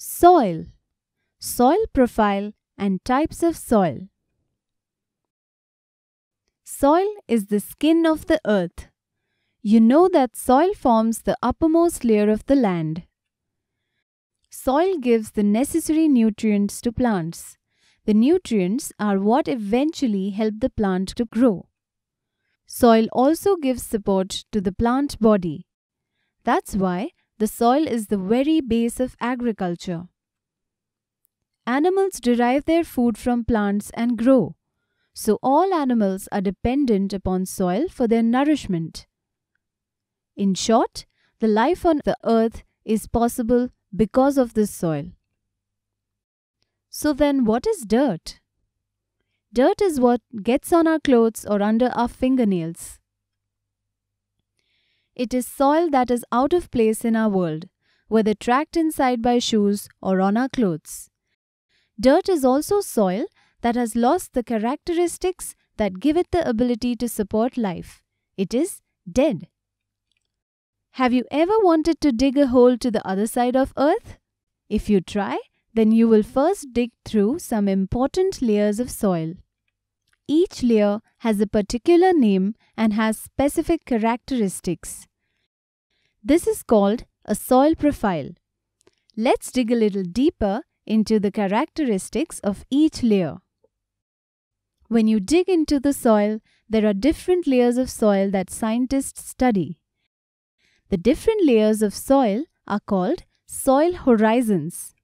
Soil, soil profile and types of soil. Soil is the skin of the earth. You know that soil forms the uppermost layer of the land. Soil gives the necessary nutrients to plants. The nutrients are what eventually help the plant to grow. Soil also gives support to the plant body. That's why the soil is the very base of agriculture. Animals derive their food from plants and grow. So all animals are dependent upon soil for their nourishment. In short, the life on the earth is possible because of this soil. So then what is dirt? Dirt is what gets on our clothes or under our fingernails. It is soil that is out of place in our world, whether tracked inside by shoes or on our clothes. Dirt is also soil that has lost the characteristics that give it the ability to support life. It is dead. Have you ever wanted to dig a hole to the other side of earth? If you try, then you will first dig through some important layers of soil. Each layer has a particular name and has specific characteristics. This is called a soil profile. Let's dig a little deeper into the characteristics of each layer. When you dig into the soil, there are different layers of soil that scientists study. The different layers of soil are called soil horizons.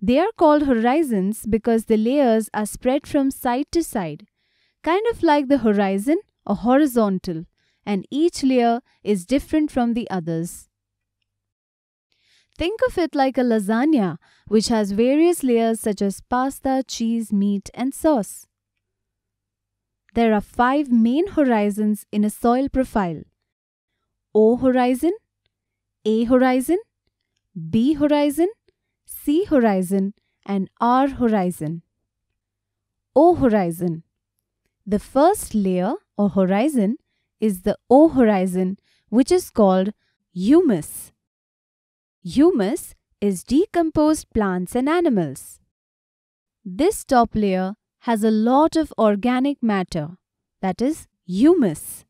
They are called horizons because the layers are spread from side to side, kind of like the horizon or horizontal, and each layer is different from the others. Think of it like a lasagna, which has various layers such as pasta, cheese, meat, and sauce. There are 5 main horizons in a soil profile: O horizon, A horizon, B horizon, C horizon, and R horizon. O horizon. The first layer or horizon is the O horizon, which is called humus. Humus is decomposed plants and animals. This top layer has a lot of organic matter, that is humus.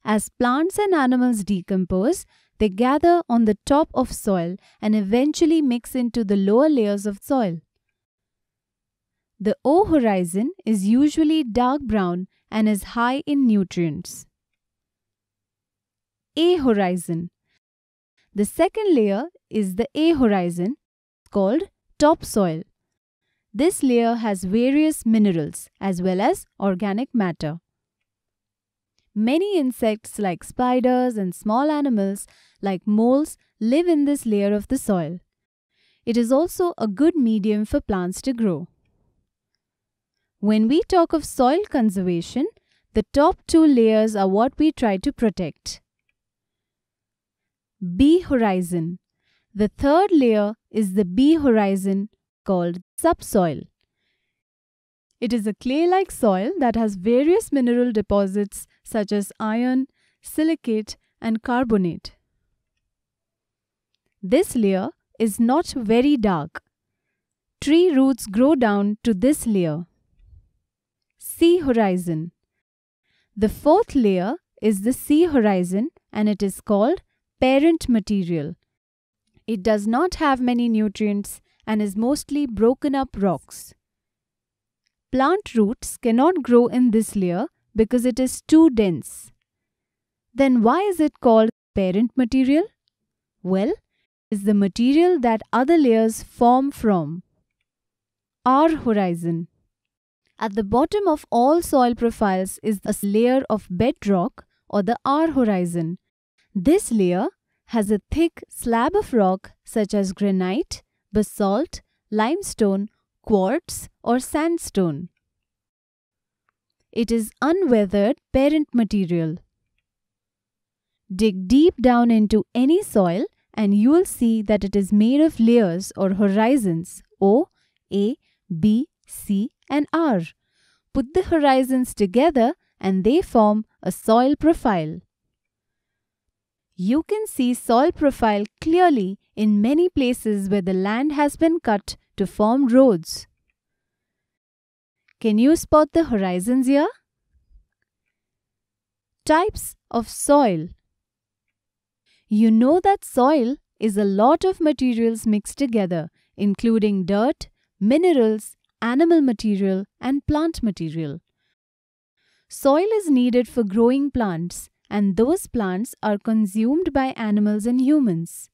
As plants and animals decompose, they gather on the top of soil and eventually mix into the lower layers of soil. The O horizon is usually dark brown and is high in nutrients. A horizon. The second layer is the A horizon, called topsoil. This layer has various minerals as well as organic matter. Many insects like spiders and small animals like moles live in this layer of the soil. It is also a good medium for plants to grow. When we talk of soil conservation, the top 2 layers are what we try to protect. B horizon. The third layer is the B horizon, called subsoil. It is a clay-like soil that has various mineral deposits such as iron, silicate, and carbonate. This layer is not very dark. Tree roots grow down to this layer. C horizon. The fourth layer is the C horizon and it is called parent material. It does not have many nutrients and is mostly broken up rocks. Plant roots cannot grow in this layer because it is too dense. Then why is it called parent material? Well, it is the material that other layers form from. R horizon. At the bottom of all soil profiles is a layer of bedrock or the R horizon. This layer has a thick slab of rock such as granite, basalt, limestone, quartz, or sandstone. It is unweathered parent material. Dig deep down into any soil and you will see that it is made of layers or horizons O, A, B, C, and R. Put the horizons together and they form a soil profile. You can see soil profile clearly in many places where the land has been cut to form roads. Can you spot the horizons here? Types of soil. You know that soil is a lot of materials mixed together, including dirt, minerals, animal material, and plant material. Soil is needed for growing plants, and those plants are consumed by animals and humans.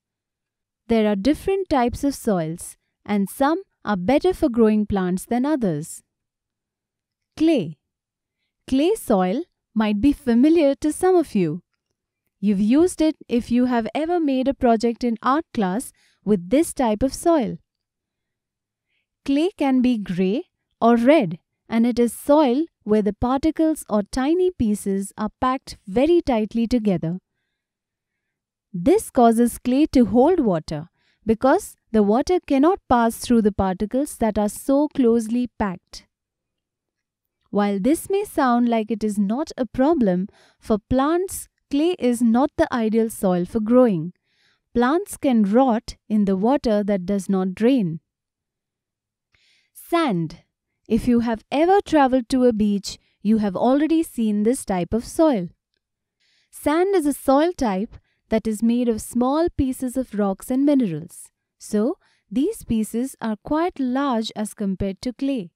There are different types of soils, and some are better for growing plants than others. Clay. Clay soil might be familiar to some of you. You've used it if you have ever made a project in art class with this type of soil. Clay can be grey or red, and it is soil where the particles or tiny pieces are packed very tightly together. This causes clay to hold water because the water cannot pass through the particles that are so closely packed. While this may sound like it is not a problem, for plants, clay is not the ideal soil for growing. Plants can rot in the water that does not drain. Sand. If you have ever traveled to a beach, you have already seen this type of soil. Sand is a soil type that is made of small pieces of rocks and minerals. So, these pieces are quite large as compared to clay.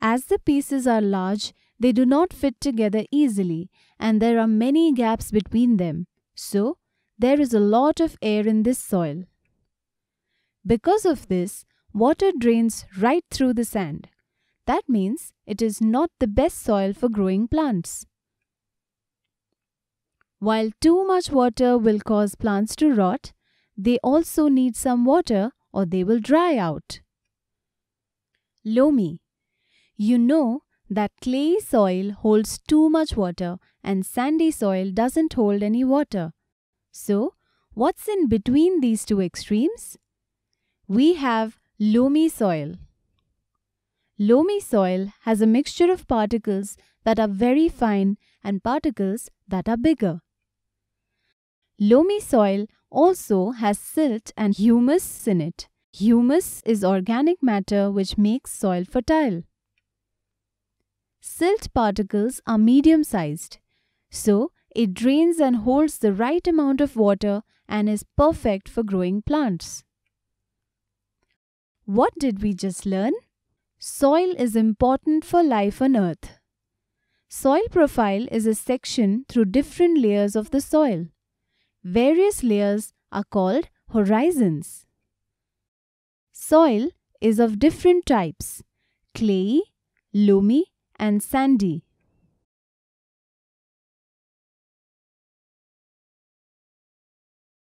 As the pieces are large, they do not fit together easily, and there are many gaps between them. So, there is a lot of air in this soil. Because of this, water drains right through the sand. That means it is not the best soil for growing plants. While too much water will cause plants to rot, they also need some water or they will dry out. Loamy. You know that clayey soil holds too much water and sandy soil doesn't hold any water. So, what's in between these two extremes? We have loamy soil. Loamy soil has a mixture of particles that are very fine and particles that are bigger. Loamy soil also has silt and humus in it. Humus is organic matter which makes soil fertile. Silt particles are medium-sized, so it drains and holds the right amount of water and is perfect for growing plants. What did we just learn? Soil is important for life on Earth. Soil profile is a section through different layers of the soil. Various layers are called horizons. Soil is of different types: clayey, loamy, and sandy.